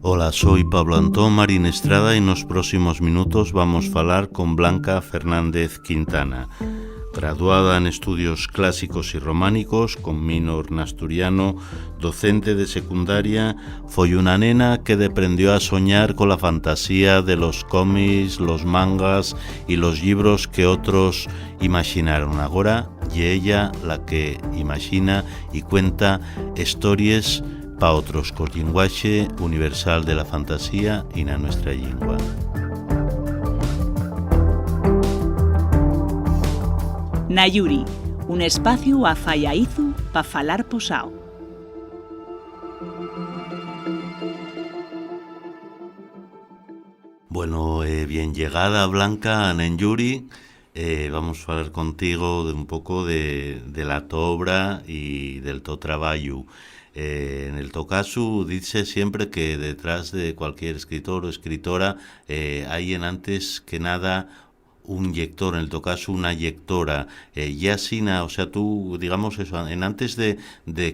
Hola, soy Pablo Antón Marín Estrada y en los próximos minutos vamos a hablar con Blanca Fernández Quintana. Graduada en estudios clásicos y románicos, con minor en asturiano, docente de secundaria, foi una nena que deprendió a soñar con la fantasía de los cómics, los mangas y los libros que otros imaginaron. Agora, y ella la que imagina y cuenta historias para otros, con lenguaje universal de la fantasía y na nuestra lengua. Nayuri, un espacio a fallaizu pa falar posao. Bueno, bien llegada Blanca a Nayuri. Vamos a hablar contigo de un poco de la tu obra y del tu trabajo. En el tu caso dice siempre que detrás de cualquier escritor o escritora hay en antes que nada un lector, en el tu caso una lectora, ya sina, o sea, tú, digamos eso, en antes de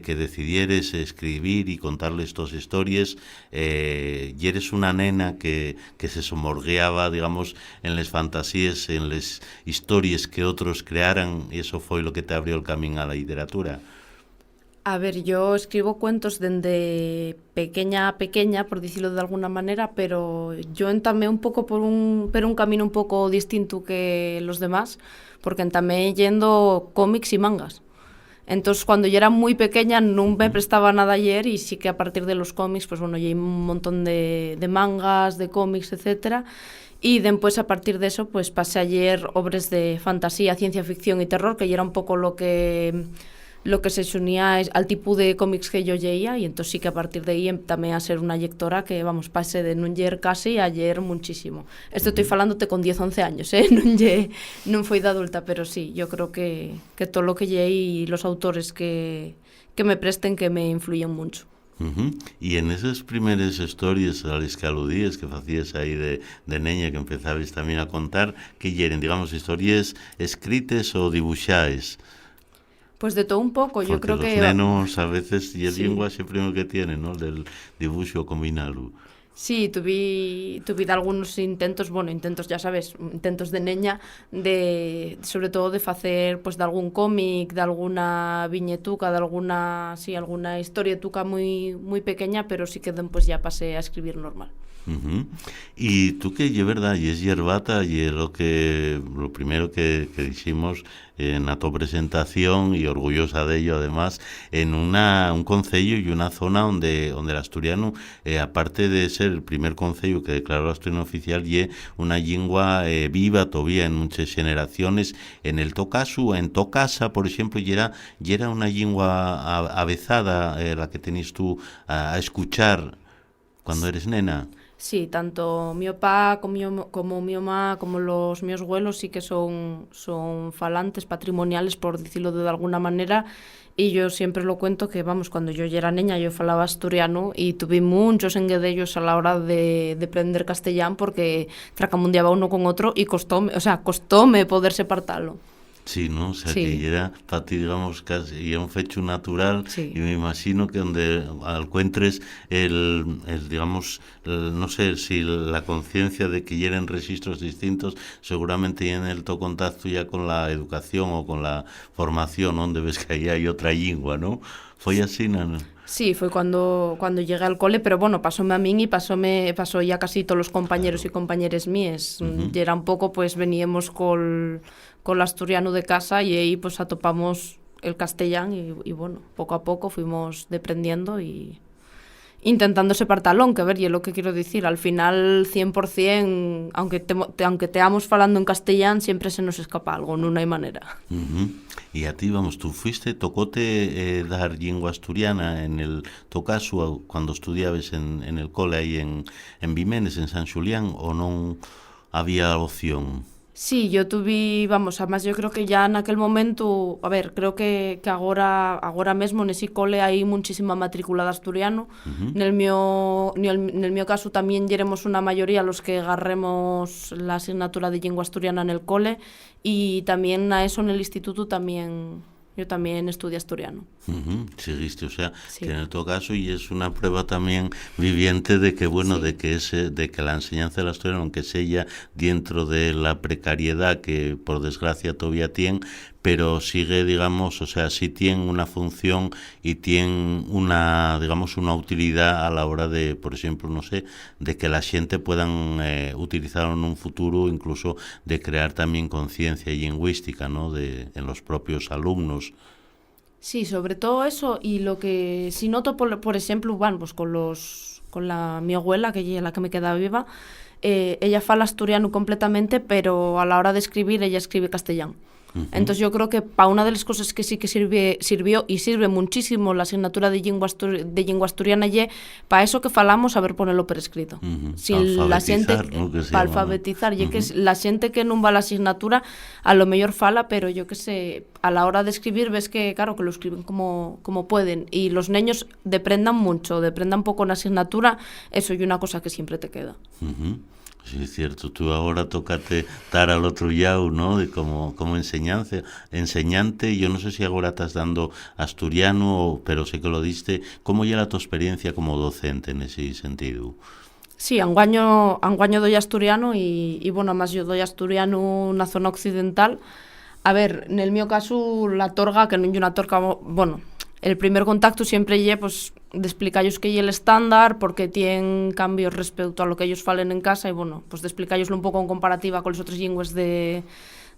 que decidieres escribir y contarle estas historias, y eres una nena que se somorgueaba, digamos, en las fantasías, en las historias que otros crearan, y eso fue lo que te abrió el camino a la literatura. A ver, yo escribo cuentos desde pequeña a pequeña, por decirlo de alguna manera, pero yo entamé un poco por un camino un poco distinto que los demás, porque entamé yendo cómics y mangas. Entonces, cuando yo era muy pequeña, no me prestaba nada a leer, y sí que a partir de los cómics, pues bueno, leí un montón de mangas, de cómics, etcétera. Y después, a partir de eso, pues pasé a leer obras de fantasía, ciencia ficción y terror, que ya era un poco lo que se unía al tipo de cómics que yo leía, y entonces sí que a partir de ahí también a ser una lectora que, vamos, pasé de no leer casi a leer muchísimo. Esto estoy falándote con 10, 11 años, non foi de adulta, pero sí, yo creo que todo lo que leí y los autores que me presten que me influyen mucho. Y en esas primeras historias a las que aludías, que hacías ahí de niña, que empezabas también a contar, que eran, digamos, historias escritas o dibujadas. Pues de todo un poco, yo creo que... Porque los nenos a veces, y el sí. lenguaje primero que tienen, ¿no? Del dibujo combinado. Sí, tuve algunos intentos, bueno, intentos, ya sabes, intentos de neña, sobre todo de hacer, pues, de algún cómic, de alguna viñetuca, de alguna historietuca muy, muy pequeña, pero sí que pues ya pasé a escribir normal. Y tú, que es verdad, y es yerbata, y es lo primero que dijimos en la tu presentación, y orgullosa de ello además, en un concello y una zona donde el asturiano, aparte de ser el primer concello que declaró el asturiano oficial, y una lengua viva todavía en muchas generaciones. En el to caso, en to casa, por ejemplo, y era una lengua avezada, la que tenías tú a escuchar cuando eres nena. Sí, tanto mi papá como mi mamá, como los míos abuelos, sí que son falantes patrimoniales, por decirlo de alguna manera, y yo siempre lo cuento que, vamos, cuando yo ya era niña yo falaba asturiano y tuve muchos enguedellos a la hora de aprender castellán, porque tracamundeaba uno con otro y costóme poder separarlo. Sí, ¿no? O sea, sí. que era para ti, digamos, casi un fecho natural, sí. Y me imagino que donde encuentres no sé, si la conciencia de que eran registros distintos, seguramente en el to contacto ya con la educación o con la formación, donde ves que ahí hay otra lengua, ¿no? ¿Fue así, ¿no? Sí, fue cuando llegué al cole, pero bueno, pasóme a mí y pasó ya casi todos los compañeros, claro, y compañeres míes. Y era un poco, pues veníamos con el asturiano de casa, y ahí pues atopamos el castellán, y bueno, poco a poco fuimos deprendiendo y intentando separarlo, que a ver, y es lo que quiero decir, al final 100%, aunque teamos falando en castellán, siempre se nos escapa algo, no hay manera. Y a ti, vamos, tú tocóte dar lengua asturiana en el tu caso cuando estudiabas en el cole ahí en Vimenes, en San Xulián, o no había opción? Sí, yo tuve, vamos, además yo creo que ya en aquel momento, a ver, creo que agora mesmo nese cole hai muchísima matrícula de asturiano. Nel mío caso también yeremos una mayoría los que agarremos la asignatura de lengua asturiana en el cole, y también a eso en el instituto también Yo también estudié asturiano. Seguiste, o sea, Sí. que en todo caso, y es una prueba también viviente de que, bueno, Sí. de que la enseñanza del asturiano, aunque sea dentro de la precariedad que por desgracia todavía tiene, pero sigue, digamos, o sea, sí tiene una función y tiene una, digamos, una utilidad a la hora de, por ejemplo, no sé, de que la gente puedan utilizarlo en un futuro, incluso de crear también conciencia lingüística, ¿no? En los propios alumnos. Sí, sobre todo eso y lo que sí noto, por ejemplo, bueno, pues mi abuela, que es la que me queda viva, ella fala asturiano completamente, pero a la hora de escribir ella escribe castellano. Entonces yo creo que para una de las cosas que sí que sirvió y sirve muchísimo la asignatura de lengua asturiana y para eso que falamos, saber ponerlo por escrito. Si la xente, Alfabetizar, ¿no? Que se para llama, ¿no? alfabetizar, y que la xente que non va a la asignatura a lo mellor fala, pero yo que sé, a la hora de escribir ves que, claro, que lo escriben como pueden y los niños deprendan mucho, deprendan poco en la asignatura, eso y una cosa que siempre te queda. Sí, es cierto. Tú ahora tócate estar al otro lado, ¿no? De como enseñante. Yo no sé si ahora estás dando asturiano, pero sé que lo diste. ¿Cómo llega tu experiencia como docente en ese sentido? Sí, anguaño doy asturiano y bueno, además yo doy asturiano na zona occidental. A ver, en el mío caso, la torga, que non é unha torga, bueno, el primer contacto siempre lle, pues, de explicarlos que é el estándar, porque tienen cambios respecto a lo que ellos falen en casa, y bueno, pues de explicároslo un poco en comparativa con las otras lingües de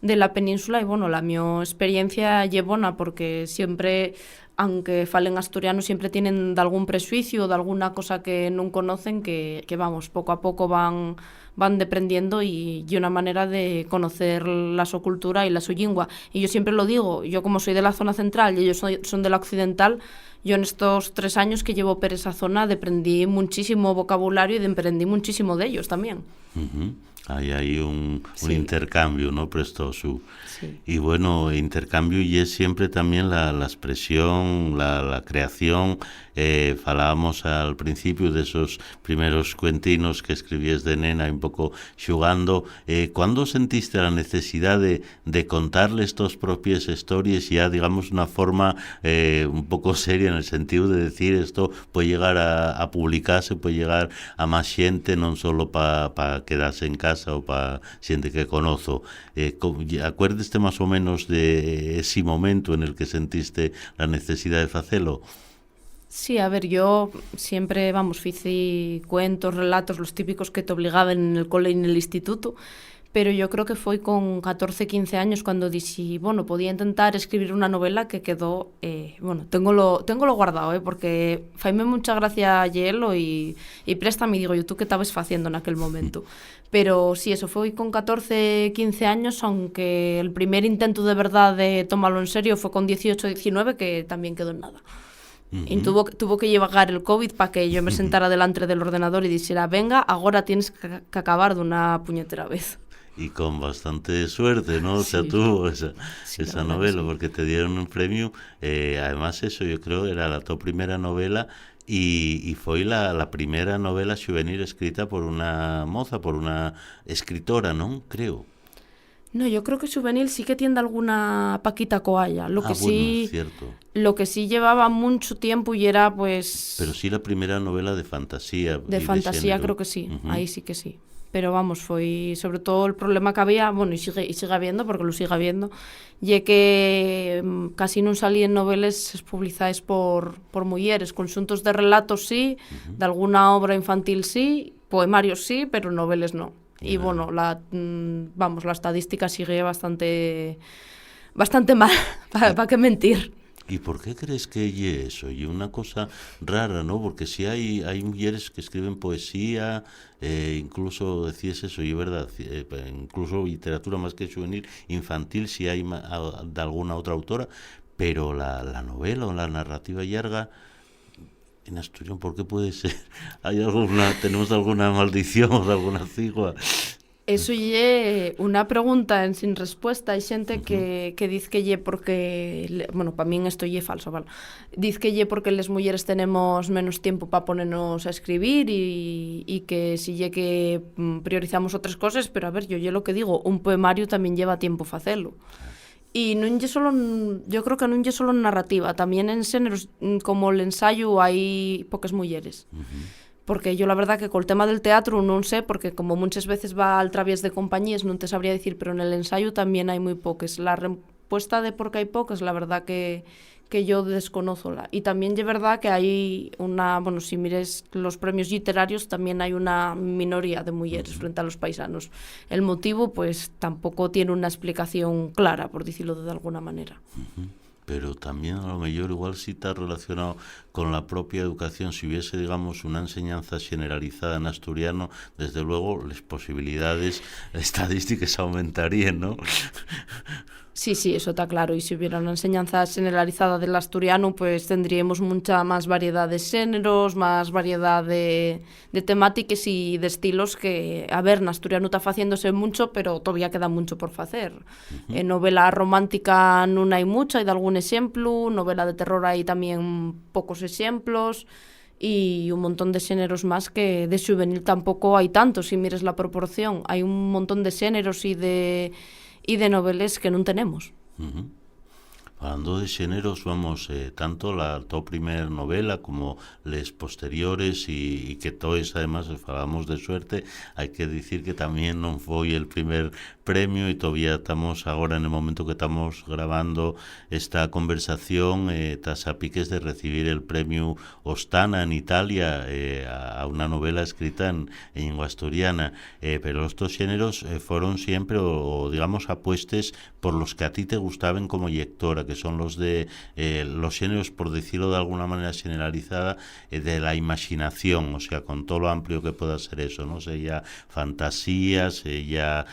la península, y bueno, la mi experiencia lle bona, porque siempre, aunque falen asturiano, siempre tienen de algún prejuicio, de alguna cosa que non conocen, que vamos, poco a poco van deprendiendo y una manera de conocer su cultura y la su lengua. Y yo siempre lo digo, yo como soy de la zona central y ellos son de la occidental, yo en estos 3 años que llevo por esa zona aprendí muchísimo vocabulario y aprendí muchísimo de ellos también. Hay un Sí. intercambio, ¿no? Prestoso. Sí. Y bueno, intercambio y es siempre también la expresión, la creación. Falábamos al principio de esos primeros cuentinos que escribías de nena, un poco xugando. ¿Cuándo sentiste la necesidad de contarles tus propias historias ya, digamos, una forma un poco seria en el sentido de decir esto puede llegar a publicarse, puede llegar a más gente, no solo para quedarse en casa o para gente que conozco? Acuérdeste más o menos de ese momento en el que sentiste la necesidad de hacerlo. Sí, a ver, yo siempre, vamos, hice cuentos, relatos, los típicos que te obligaban en el cole y en el instituto, pero yo creo que fue con 14, 15 años cuando dije, bueno, podía intentar escribir una novela que quedó, bueno, tengo lo guardado, porque faime mucha gracia hielo y préstame, digo yo, ¿tú qué estabas haciendo en aquel momento? Pero sí, eso fue con 14, 15 años, aunque el primer intento de verdad de tomarlo en serio fue con 18, 19, que también quedó en nada. Y tuvo que llegar el COVID para que yo me sentara delante del ordenador y dijera, venga, ahora tienes que acabar de una puñetera vez. Y con bastante suerte, ¿no? O sea, Sí. tuvo esa La verdad novela, que sí. porque te dieron un premio. Además, eso yo creo era la tu primera novela y fue la primera novela juvenil escrita por una moza, por una escritora, ¿no? Creo. No, yo creo que juvenil sí que tiene alguna Paquita Coalla. Bueno, es cierto. Lo que sí llevaba mucho tiempo y era, pues... Pero sí la primera novela de fantasía. De fantasía creo que sí, ahí sí que sí. Pero vamos, fue sobre todo el problema que había, bueno, y sigue habiendo, porque lo sigue habiendo, y que casi non salían novelas publicadas por mujeres, conxuntos de relatos sí, de alguna obra infantil sí, poemarios sí, pero novelas no. Y bueno, vamos, la estadística sigue bastante mal, para qué mentir. ¿Y por qué crees que es eso? Y una cosa rara, ¿no? Porque si hay mujeres que escriben poesía, incluso decías eso, y es verdad, incluso literatura más que juvenil, infantil, si hay de alguna otra autora, pero la novela o la narrativa larga, en Asturias, ¿por qué puede ser? ¿Tenemos alguna maldición o alguna cigua? Eso é unha pregunta sin respuesta. Hai xente que diz que lle porque... Bueno, para min isto lle falso, vale? Diz que lle porque les mulleres tenemos menos tiempo para ponernos a escribir e que si lle que priorizamos outras cosas, pero a ver, yo lle lo que digo, un poemario tamén lleva tiempo facelo. Y non lle solo, yo creo que non lle solo narrativa, tamén en xéneros como o ensayo hai pocas mulleres. Porque yo la verdad que col tema del teatro non sé, porque como muchas veces va al través de compañías non te sabría decir, pero en el ensayo también hay muy pocas. La respuesta de por qué hay pocas, la verdad que yo desconozco. Y también es verdad que hay una, bueno, si mires los premios literarios, también hay una minoría de mujeres frente a los paisanos. El motivo, pues, tampoco tiene una explicación clara, por decirlo de alguna manera. Pero también a lo mejor igual sí está relacionado con la propia educación. Si hubiese, digamos, una enseñanza generalizada en asturiano, desde luego las posibilidades estadísticas aumentarían, ¿no? Sí, eso está claro. Y si hubiera una enseñanza generalizada del asturiano, pues tendríamos mucha más variedad de géneros, más variedad de temáticas y de estilos que, a ver, en asturiano está haciéndose mucho, pero todavía queda mucho por hacer. En novela romántica no hay mucha, hay de algún ejemplo, novela de terror hay también pocos ejemplos, y un montón de géneros más que de juvenil tampoco hay tanto, si mires la proporción. Hay un montón de géneros y de novelas que non tenemos. Hablando de xéneros, vamos, tanto la to primer novela como les posteriores y que todos, además, falamos de suerte, hai que dicir que tamén non foi el primer premio e todavía estamos agora en el momento que estamos grabando esta conversación tras a piques de recibir el premio Ostana en Italia a una novela escrita en lengua asturiana, pero estos géneros fueron siempre o digamos apuestes por los que a ti te gustaban como lectora, que son los de los géneros, por decirlo de alguna manera generalizada, de la imaginación, o sea, con todo lo amplio que pueda ser eso, no sé, ya fantasías, ya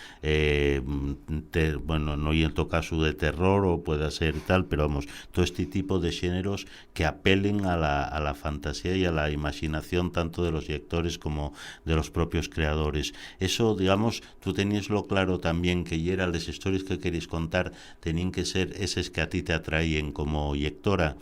bueno, no hay en todo caso de terror o pueda ser tal, pero vamos, todo este tipo de géneros que apelen a la fantasía y a la imaginación tanto de los lectores como de los propios creadores. Eso, digamos, tú tenías lo claro también que ya eran las historias que queréis contar, tenían que ser esas que a ti te atraen como lectora.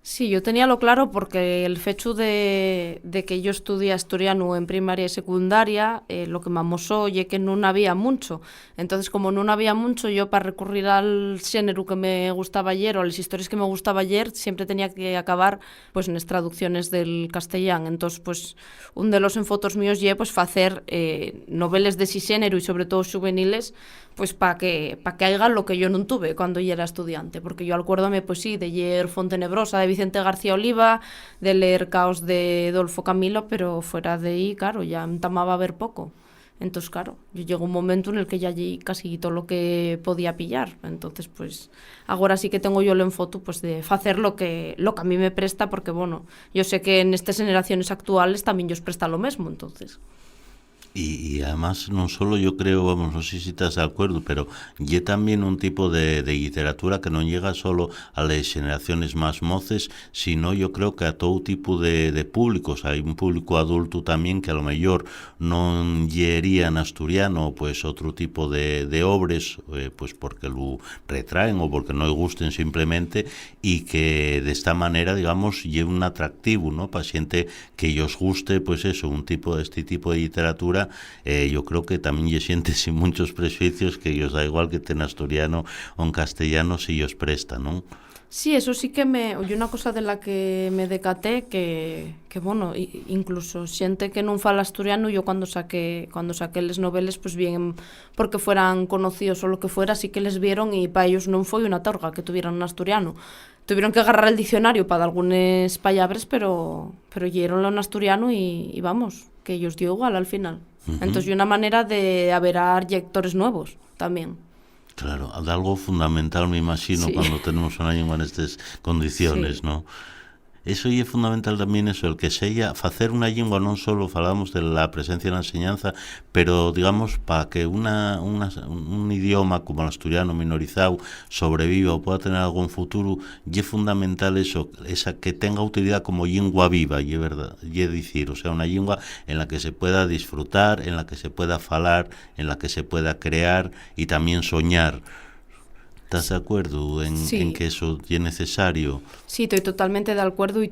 Sí, yo tenía lo claro porque el fecho de que yo estudié asturiano en primaria y secundaria, lo que me amosó y que no había mucho. Entonces, como no había mucho, yo para recurrir al género que me gustaba ayer o a las historias que me gustaba ayer, siempre tenía que acabar pues en las traducciones del castellano. Entonces, pues, un de los enfotos míos es pues hacer novelas de ese género y sobre todo juveniles, pues para que haya lo que yo no tuve cuando yo era estudiante, porque yo acuérdame, pues sí, de leer Fontenebrosa de Vicente García Oliva, de leer Caos de Dolfo Camilo, pero fuera de ahí, claro, ya me tamaba ver poco. Entonces, claro, yo llegó un momento en el que ya allí casi todo lo que podía pillar. Entonces, pues, ahora sí que tengo yo el enfoto pues de hacer lo que a mí me presta, porque, bueno, yo sé que en estas generaciones actuales también os presta lo mismo, entonces... Y además, no solo yo creo, vamos, no sé si estás de acuerdo, pero hay también un tipo de literatura que no llega solo a las generaciones más moces, sino yo creo que a todo tipo de públicos. Hay un público adulto también que a lo mejor no llegaría en asturiano, pues otro tipo de obras, pues porque lo retraen o porque no le gusten simplemente, y que de esta manera, digamos, lleve un atractivo, ¿no? Para gente que ellos guste, pues eso, este tipo de literatura. Yo creo que también hay gente sin muchos prejuicios que ellos da igual que en asturiano o en castellano si ellos prestan, ¿no? Sí, eso sí que oye, una cosa de la que me decaté que bueno, incluso xente que non fala asturiano, yo cuando saqué les noveles, pues bien, porque fueran conocidos o lo que fuera, sí que les vieron y para ellos non foi unha torga que tuvieran un asturiano. Tuvieron que agarrar el diccionario para algunas palabras, pero llegaronlo en asturiano y vamos, que ellos dio igual al final. Entonces, y una manera de haber lectores nuevos también. Claro, de algo fundamental, me imagino, sí, cuando tenemos una lengua en estas condiciones, sí, ¿no? Eso y es fundamental también eso, el que sea hacer una lengua, no solo falamos de la presencia en la enseñanza, pero digamos para que un idioma como el asturiano minorizado sobreviva o pueda tener algún futuro, y es fundamental eso, esa que tenga utilidad como lengua viva, y es verdad, y es decir, o sea, una lengua en la que se pueda disfrutar, en la que se pueda falar, en la que se pueda crear y también soñar. ¿Estás de acuerdo en que eso es necesario? Sí, estoy totalmente de acuerdo y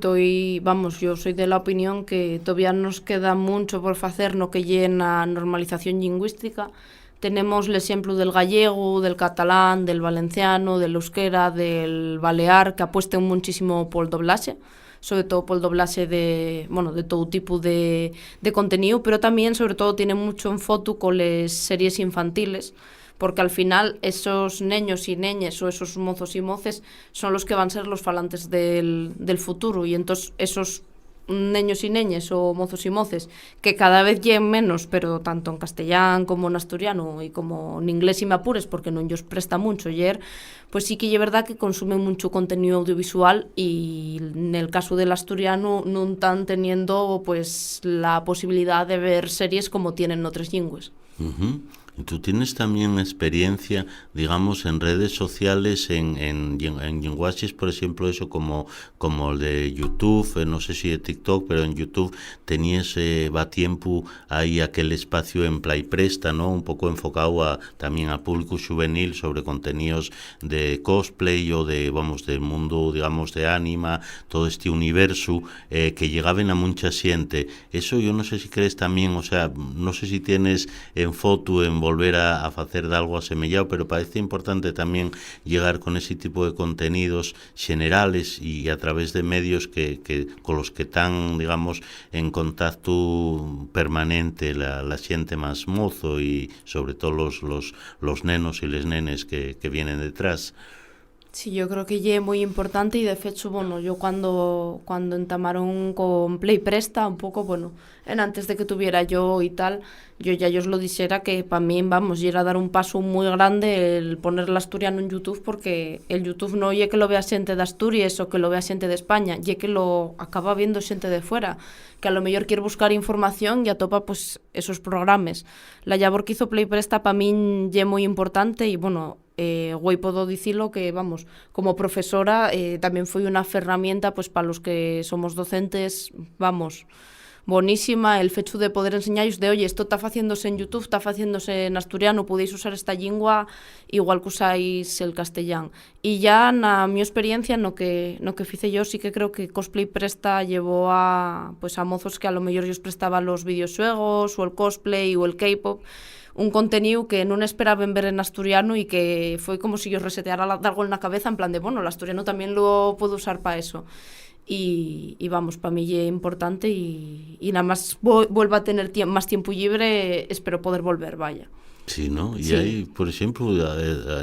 yo soy de la opinión que todavía nos queda mucho por hacer no que llena normalización lingüística, Tenemos l'exemplo del gallego, del catalán, del valenciano, del euskera, del balear, que apuesten muchísimo por el doblaje, sobre todo por el doblaje de todo tipo de contenido, pero también, sobre todo, tiene mucho en foto con las series infantiles, porque al final esos neños y neñes o esos mozos y moces son los que van a ser los falantes del futuro, y entonces esos neños y neñes o mozos y moces que cada vez lleguen menos, pero tanto en castellán como en asturiano y como en inglés y me apures porque no ellos presta mucho ayer, pues sí que es verdad que consumen mucho contenido audiovisual, y en el caso del asturiano no están teniendo pues la posibilidad de ver series como tienen en otras lenguas. Uh-huh. Tú tienes también experiencia, digamos, en redes sociales, en lenguajes, por ejemplo, eso como el de YouTube, no sé si de TikTok, pero en YouTube tenías va tiempo ahí aquel espacio en Play Presta, ¿no? Un poco enfocado también a público juvenil sobre contenidos de cosplay o del mundo, digamos, de anima, todo este universo que llegaban a mucha gente. Eso yo no sé si crees también, o sea, no sé si tienes en foto, en volver a hacer de algo asemejado, pero parece importante también llegar con ese tipo de contenidos generales y a través de medios que con los que están, digamos, en contacto permanente la gente más mozo y sobre todo los nenos y les nenes que vienen detrás. Sí, yo creo que es muy importante, y de hecho, yo cuando entamaron con Play Presta, un poco, en antes de que tuviera yo y tal, yo ya os lo dijera que para mí, y era dar un paso muy grande el poner el asturiano en YouTube, porque el YouTube no oye que lo vea gente de Asturias o que lo vea gente de España, y que lo acaba viendo gente de fuera, que a lo mejor quiere buscar información y atopa pues esos programas. La labor que hizo Play Presta para mí es muy importante, y güey, puedo decirlo que, como profesora también fue una herramienta pues para los que somos docentes, bonísima el hecho de poder enseñaros de, oye, esto está haciéndose en YouTube, está haciéndose en asturiano, podéis usar esta lengua igual que usáis el castellán. Y ya na mi experiencia no que hice yo, sí que creo que Cosplay Presta llevó a mozos que a lo mejor yo os prestaba los videojuegos o el cosplay o el K-pop, un contenido que no esperaban ver en asturiano, y que fue como si yo reseteara algo en la cabeza, en plan de, el asturiano también lo puedo usar para eso. Y para mí es importante, y nada más vuelva a tener más tiempo libre, espero poder volver, vaya. Sí, ¿no? Y sí. hay, por ejemplo,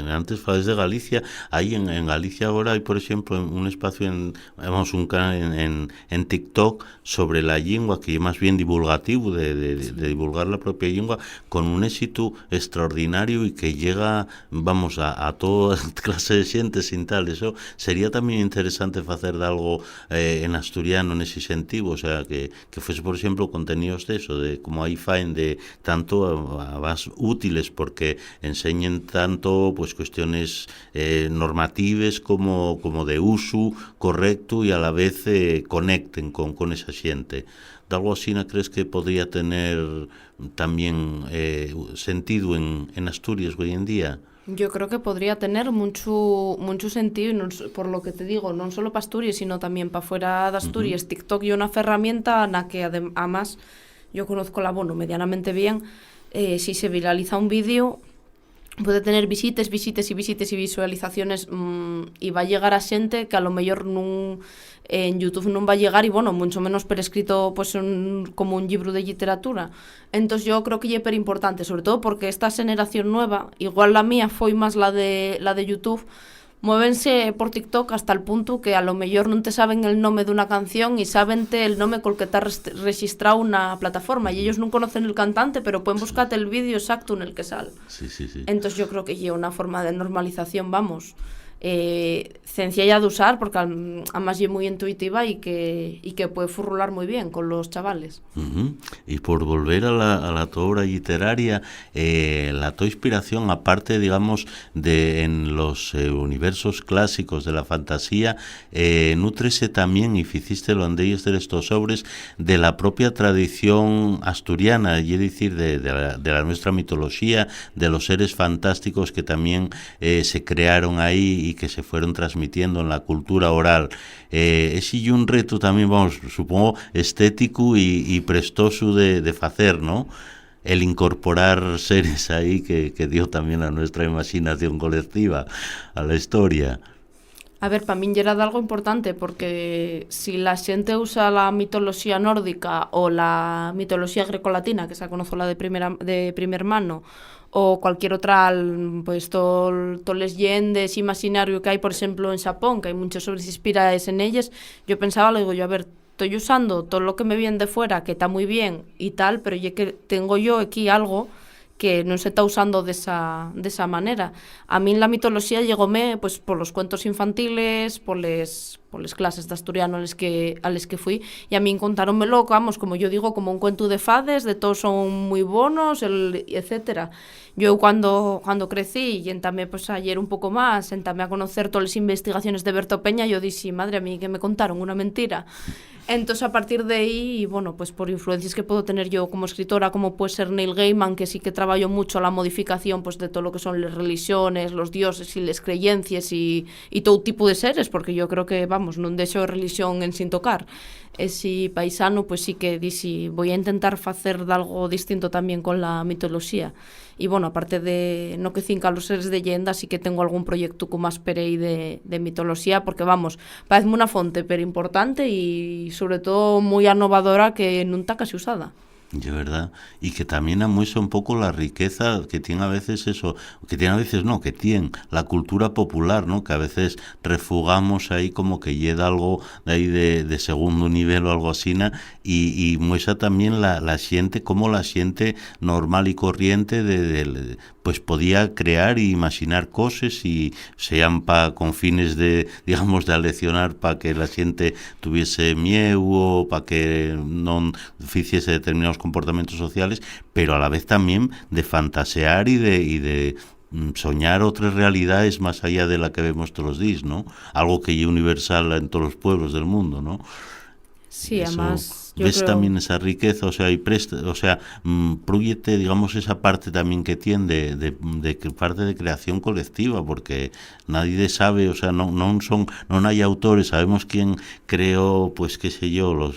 antes falabas de Galicia, hay en Galicia ahora hay, por ejemplo, un espacio, un canal en TikTok sobre la lengua, que es más bien divulgativo, de divulgar la propia lengua, con un éxito extraordinario y que llega, a toda clase de gente sin tal. Eso sería también interesante hacer de algo en asturiano en ese sentido, o sea, que fuese, por ejemplo, contenidos de eso, de como hay faen de tanto más útil, porque enseñen tanto pues cuestiones normativas como de uso correcto, y a la vez conecten con esa gente. ¿De algo así no crees que podría tener también sentido en Asturias hoy en día? Yo creo que podría tener mucho sentido, y por lo que te digo, no solo para Asturias, sino también para fuera de Asturias. Uh-huh. TikTok es una herramienta en la que además yo conozco la medianamente bien. Si se viraliza un vídeo, puede tener visitas y visualizaciones, y va a llegar a gente que a lo mejor en YouTube no va a llegar, y mucho menos por escrito pues como un libro de literatura. Entonces yo creo que es súper importante, sobre todo porque esta generación nueva, igual la mía fue más la de YouTube, muévense por TikTok hasta el punto que a lo mejor no te saben el nombre de una canción y saben el nombre con el que está registrado una plataforma, y ellos no conocen el cantante, pero pueden buscarte el vídeo exacto en el que sale. Sí. Entonces yo creo que es una forma de normalización, sencilla de usar, porque además es muy intuitiva y que puede furrular muy bien con los chavales. Uh-huh. Y por volver a la tu obra literaria, la tu inspiración, aparte, digamos, de en los universos clásicos de la fantasía, nútrese también, y hiciste lo andéis de estos sobres, de la propia tradición asturiana, y es decir, de la nuestra mitología, de los seres fantásticos que también se crearon ahí y que se fueron transmitiendo en la cultura oral. Es un reto también, supongo, estético y prestoso de hacer, ¿no? el incorporar seres ahí que dio también a nuestra imaginación colectiva, a la historia. A ver, para min era de algo importante, porque si la xente usa la mitoloxía nórdica o la mitoloxía grecolatina, que xa conozo la de primer mano, o cualquier outra, pues todas les llendes, imaginario que hai, por exemplo, en Xapón, que hai muchos obras inspiradas en ellas, yo pensaba, le digo yo, a ver, estoy usando todo lo que me viene de fuera, que está muy bien y tal, pero ya que tengo yo aquí algo que non se está usando desa manera. A min la mitoloxía llegóme pues, por los cuentos infantiles, por les clases de asturiano a les que fui, e a min contáronmelo, vamos, como yo digo, como un cuento de fades, de todos son muy bonos, etcétera. Yo cuando crecí y entamé pues, ayer un poco más, entamé a conocer todas las investigaciones de Berto Peña, yo dije, madre mía, que me contaron una mentira. Entonces, a partir de ahí, bueno, pues por influencias que puedo tener yo como escritora, como puede ser Neil Gaiman, que sí que trabajo mucho la modificación pues de todo lo que son las religiones, los dioses y las creencias y todo tipo de seres, porque yo creo que, vamos, non deixo religión en sin tocar. Ese paisano, pues sí que dixi, voy a intentar facer de algo distinto también con la mitoloxía. Y bueno, aparte de no que cinca los seres de leyenda, sí que tengo algún proyecto con más perei de mitoloxía, porque vamos, parece una fonte pero importante y sobre todo muy innovadora que non está casi usada. De verdad, y que también amuesa un poco la riqueza que tiene a veces eso, que tiene a veces no, que tiene la cultura popular, ¿no? Que a veces refugamos ahí como que llega algo de ahí de segundo nivel o algo así, y muestra también la gente, como la gente normal y corriente pues podía crear y imaginar cosas y sean con fines de, digamos, de aleccionar para que la gente tuviese miedo o para que no hiciese determinados comportamientos sociales, pero a la vez también de fantasear y de soñar otras realidades más allá de la que vemos todos los días, ¿no? Algo que es universal en todos los pueblos del mundo, ¿no? Sí, eso, además ves creo... también esa riqueza, o sea, y prúyete, digamos, esa parte también que tiene de parte de creación colectiva, porque nadie sabe, o sea, no hay autores, sabemos quién creó, pues qué sé yo,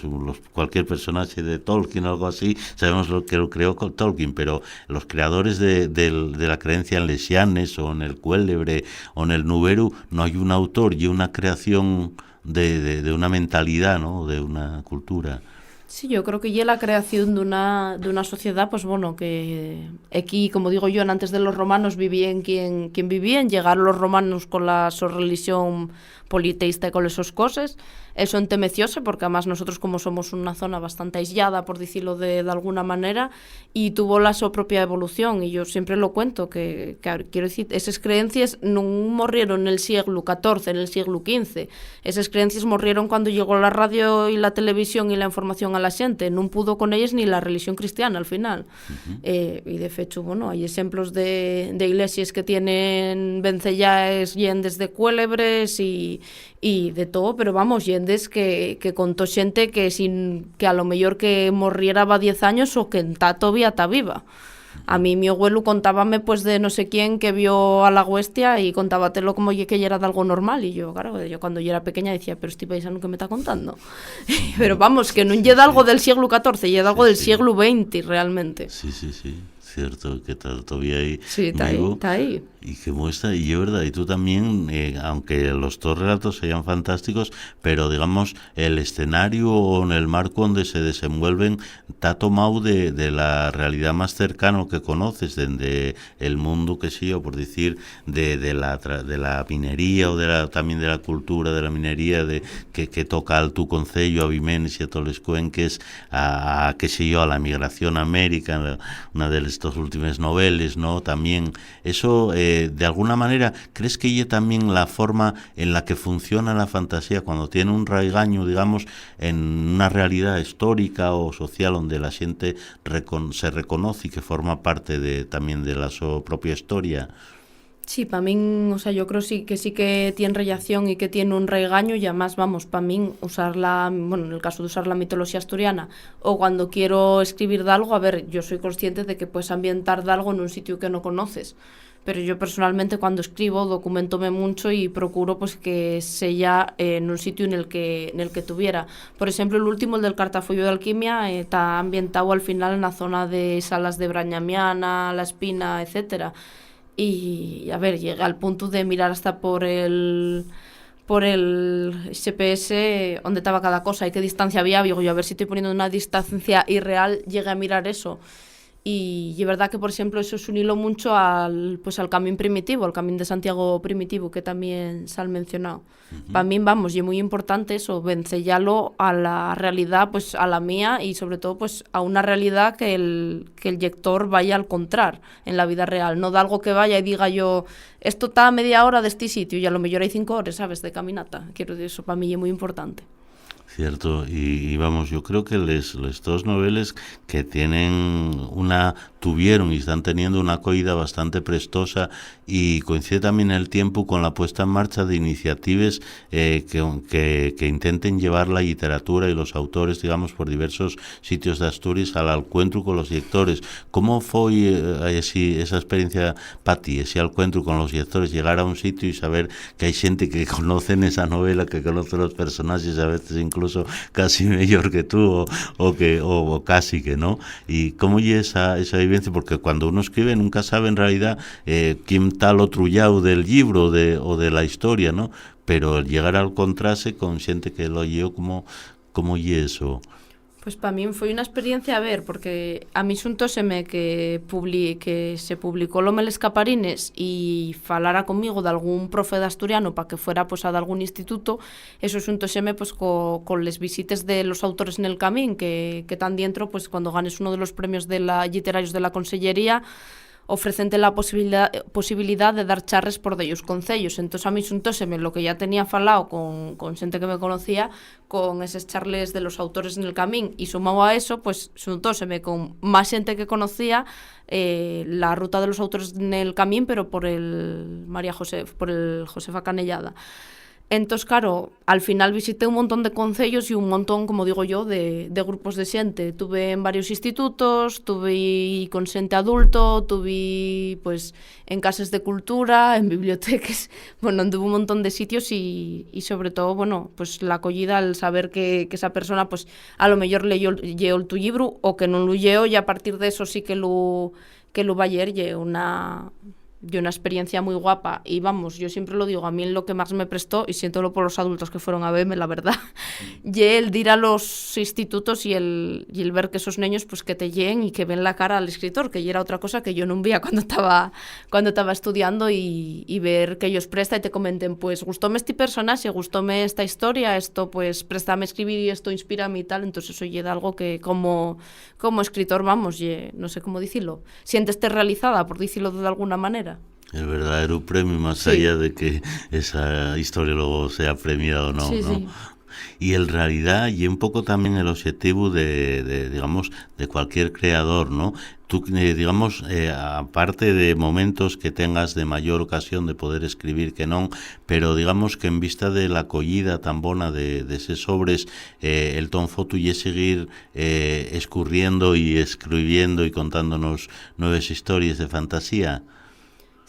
cualquier personaje de Tolkien o algo así, sabemos lo que lo creó Tolkien, pero los creadores de la creencia en les llanes o en el cuélebre o en el nuberu, no hay un autor y una creación de una mentalidad, ¿no? De una cultura. Sí, yo creo que ya la creación de una sociedad, pues bueno, que aquí, como digo yo, antes de los romanos vivían quien vivían, llegaron los romanos con la su religión politeísta y con esas cosas, eso entemecióse, porque además nosotros como somos una zona bastante aislada, por decirlo de alguna manera, y tuvo la su propia evolución, y yo siempre lo cuento, que quiero decir, esas creencias no morrieron en el siglo XIV, en el siglo XV, esas creencias morrieron cuando llegó la radio y la televisión y la información a la xente, non pudo con ellas ni la religión cristiana al final. Y de hecho, bueno, hay ejemplos de iglesias que tienen vencellaes yendes de cuélebres y de todo, pero vamos, yendes que contó xente que a lo mejor que morriera va 10 años o que todavía está viva. A mí mi abuelo contábame pues de no sé quién que vio a la huestia y contábatelo como que ya era de algo normal, y yo, claro, yo cuando yo era pequeña decía, pero este paisano que me está contando. Pero vamos, que no llega algo del siglo XIV, llega algo del siglo XX realmente. Sí, cierto, que está todavía ahí sí, vivo. Está ahí. Y que muestra, y es verdad, y tú también, aunque los dos relatos sean fantásticos, pero digamos, el escenario o en el marco donde se desenvuelven está tomado de la realidad más cercana que conoces, de el mundo, que sí, o por decir, de la minería o también de la cultura de la minería, que toca al tu concello, a Vimenes y a todos los cuenques, a qué sé yo, a la migración a América, una de estas últimas novelas, ¿no? También, eso... de alguna manera, ¿crees que ella también la forma en la que funciona la fantasía cuando tiene un raigaño, digamos, en una realidad histórica o social donde la gente se reconoce y que forma parte también de la su propia historia? Sí, para min, o sea, yo creo sí que tiene relación y que tiene un reigaño y además, vamos, para min usarla, bueno, en el caso de usar la mitología asturiana o cuando quiero escribir de algo, a ver, yo soy consciente de que puedes ambientar de algo en un sitio que no conoces, pero yo personalmente cuando escribo documentome mucho y procuro pues que sea en un sitio en el que tuviera. Por ejemplo, el último, el del Cartafollo de Alquimia, está ambientado al final en la zona de Salas de Brañamiana, La Espina, etcétera. Y, a ver, llega al punto de mirar hasta por el GPS dónde estaba cada cosa y qué distancia había. Digo yo, a ver si estoy poniendo una distancia irreal, llegué a mirar eso. Y es verdad que, por ejemplo, eso se uniló mucho al camino primitivo, al camino de Santiago primitivo, que también se ha mencionado. Para mí, vamos, y es muy importante eso, vencellarlo a la realidad, pues a la mía y sobre todo pues a una realidad que el lector vaya a encontrar en la vida real, no de algo que vaya y diga yo, esto está a media hora de este sitio y a lo mejor hay 5 horas, ¿sabes?, de caminata. Quiero decir, eso para mí es muy importante. Cierto, y vamos, yo creo que les dos noveles que tuvieron y están teniendo una acogida bastante prestosa y coincide también el tiempo con la puesta en marcha de iniciativas que intenten llevar la literatura y los autores, digamos, por diversos sitios de Asturias al encuentro con los lectores. ¿Cómo fue esa experiencia para ti, ese encuentro con los lectores, llegar a un sitio y saber que hay gente que conocen esa novela, que conoce los personajes, a veces incluso casi mejor que tú o casi que no? ¿Y cómo es esa vivencia? Porque cuando uno escribe nunca sabe en realidad quién está al otro lado del libro o de la historia, ¿no? Pero llegar al contraste con gente que lo llevó, ¿cómo y eso? Pues para mí fue una experiencia, a ver, porque a mí xuntóseme que se publicó Lo Meles Caparines y falara conmigo de algún profe de asturiano para que fuera pues a de algún instituto, eso xuntóseme pues con les visites de los autores en el camín, que tan dentro, pues cuando ganes uno de los premios literarios de la Consellería, ofrecente la posibilidad de dar charres por dellos concellos. Entonces a mí xuntóseme lo que ya tenía falado con xente que me conocía, con esos charles de los autores en el camín, y sumado a eso, pues xuntóseme con más xente que conocía la ruta de los autores en el camín, pero por el Josefa Canellada. Entonces, claro, al final visité un montón de concellos y un montón, como digo yo, de grupos de xente. Tuve en varios institutos, tuve con xente adulto, tuve pues en casas de cultura, en bibliotecas, bueno, anduve un montón de sitios y sobre todo, bueno, pues la acogida al saber que esa persona, pues a lo mejor leyó tu libro o que no lo leyó, y a partir de eso sí que lo va a leer, y una experiencia muy guapa. Y vamos, yo siempre lo digo, a mí en lo que más me prestó, y siéntolo por los adultos que fueron a verme, la verdad, y el de ir a los institutos y el ver que esos niños pues que te lleguen y que ven la cara al escritor, que ya era otra cosa que yo no veía cuando estaba estudiando, y ver que ellos prestan y te comenten, pues gustóme este personaje, gustóme esta historia, esto pues préstame a escribir y esto inspírame y tal. Entonces eso llega algo que como escritor, vamos, no sé cómo decirlo, siénteste realizada, por decirlo de alguna manera. El verdadero premio, más sí, allá de que esa historia luego sea premiada o no, sí, ¿no? Sí. Y en realidad, y un poco también el objetivo digamos, de cualquier creador, ¿no? Tú, digamos, aparte de momentos que tengas de mayor ocasión de poder escribir que non, pero digamos que en vista de la acogida tan bona de esos sobres, el ton foto y seguir escurriendo y escribiendo y contándonos nuevas historias de fantasía.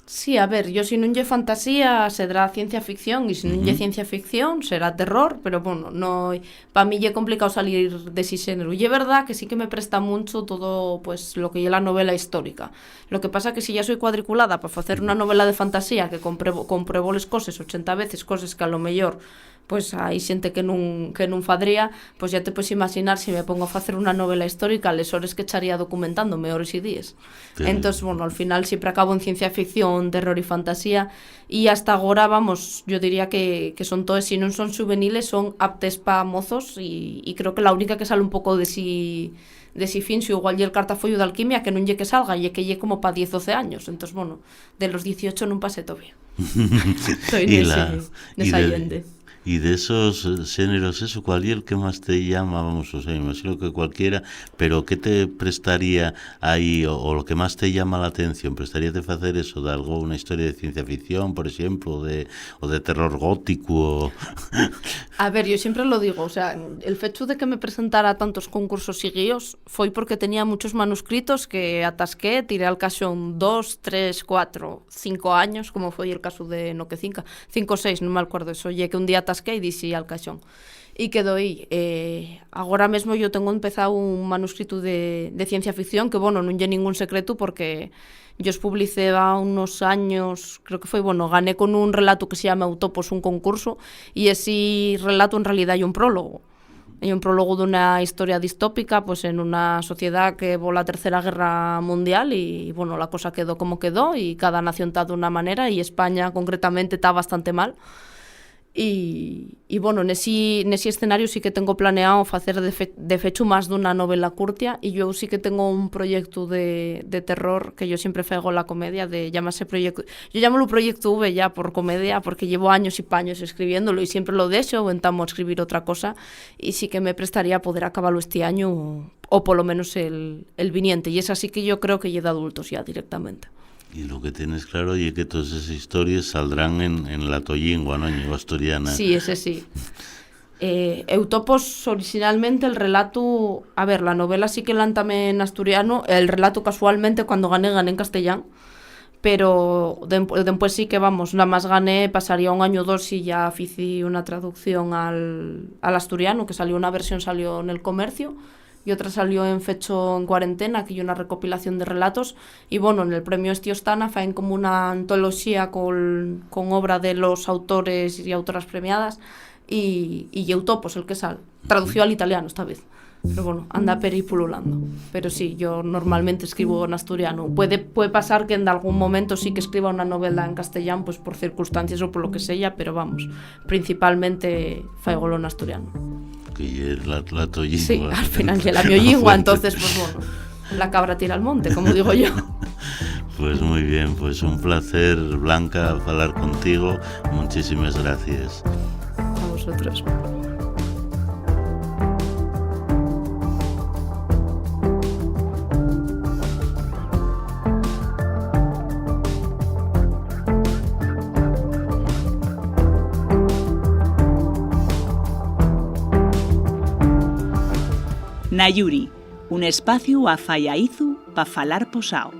Sí, a ver, yo si non lle fantasía será ciencia ficción, e se non lle ciencia ficción será terror, pero bueno, no, para mí lle complicado salir de ese xénero. Y é verdad que sí que me presta mucho todo pues lo que é la novela histórica. Lo que pasa que si ya soy cuadriculada para facer unha novela de fantasía que compruebo les coses 80 veces, coses que a lo mellor pues hai xente que non fadría, pues ya te podes imaginar se me pongo a facer unha novela histórica, les horas que echaría documentándome, horas e días. Sí. Entonces, bueno, al final siempre acabo en ciencia ficción, terror e fantasía, e hasta agora, vamos, yo diría que son todos, si non son juveniles, son aptes pa mozos, e creo que la única que sale un pouco de si finxo, igual lle el Cartafollo de Alquimia, que non lle que salga, lle que lle como pa 10 12 años. Entonces, bueno, de los 18 non pasé todavía. Estoy nesa allende. Y de esos géneros, eso, ¿cuál es el que más te llama? Vamos, o sea, me imagino que cualquiera, pero ¿qué te prestaría ahí, o lo que más te llama la atención? ¿Prestaríate hacer eso, de algo, una historia de ciencia ficción, por ejemplo, o de terror gótico? A ver, yo siempre lo digo, o sea, el hecho de que me presentara a tantos concursos seguidos fue porque tenía muchos manuscritos que atasqué, tiré al cajón 2, 3, 4, 5 años, como fue el caso de no que 5 o 6, non me acuerdo eso, lle que un día atasqué e dixi al cajón. E quedou aí. Agora mesmo eu tengo empezado un manuscrito de ciencia ficción que, bueno, non lle ningún secreto porque yo os publicé há unos años, creo que foi, bueno, gané con un relato que se llama Eutopos un concurso e ese relato en realidad é un prólogo. É un prólogo dunha historia distópica pues, en unha sociedade que vola a Tercera Guerra Mundial e, bueno, la cosa quedó como quedó e cada nación está dunha manera e España concretamente está bastante mal. E bueno, nesi escenario sí que tengo planeado facer de fecho máis dunha novela curtia e eu sí que tengo un proxecto de terror que yo sempre fego la comedia de llamase proyecto, yo llámalo proyecto V ya por comedia porque llevo años y paños escribiéndolo y siempre lo deixo o entamo a escribir otra cosa e sí que me prestaría poder acabarlo este año o polo menos el viniente e es así que yo creo que lle de adultos ya directamente. Y lo que tienes claro es que todas esas historias saldrán en la tollingua, ¿no? En lengua asturiana. Sí, ese sí. Eutopos, originalmente el relato... A ver, la novela sí que lántame en asturiano, el relato casualmente cuando gané en castellano, pero después sí que, vamos, nada más gané, pasaría un año o dos y ya hice una traducción al asturiano, que salió una versión, salió en El Comercio, y otra salió en Fecho en Cuarentena, que hay una recopilación de relatos, y bueno, en el premio Estiostana faen como una antología con obra de los autores y autoras premiadas, y Eutopos, el que sale, tradució al italiano esta vez, pero bueno, anda peripululando. Pero sí, yo normalmente escribo en asturiano. Puede pasar que en algún momento sí que escriba una novela en castellano, pues por circunstancias o por lo que sea, pero vamos, principalmente faigolo en asturiano. Que es la tollingua. Sí, al final que la miolingua, entonces pues bueno, la cabra tira al monte, como digo yo. Pues muy bien, pues un placer, Blanca, hablar contigo. Muchísimas gracias. A vosotros. Nayuri, un espacio a Fallaizu pa falar posao.